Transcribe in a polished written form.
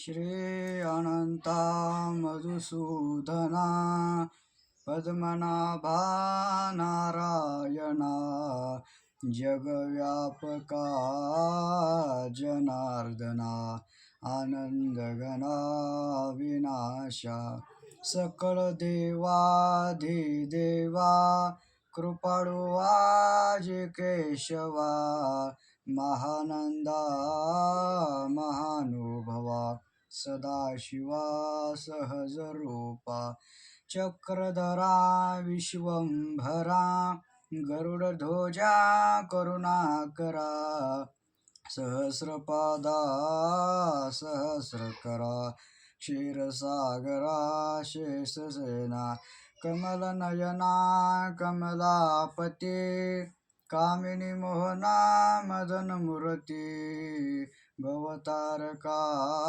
श्री अनंता मधुसूदना पद्मनाभा नारायणा जगव्यापका जनार्दना आनंदघना विनाशा सकळ देवाधिदेवा कृपाळू आज केशवा महानंदा महानुभवा सदाशिवा सहज रूपा चक्रधरा विश्वंभरा गरुडध्वजा करुणाकरा सहस्रपादा सहस्रकरा क्षीरसागरा शेषसेना कमलनयना कमलापती कामिनी मोहना मदनमूर्ती भवतारका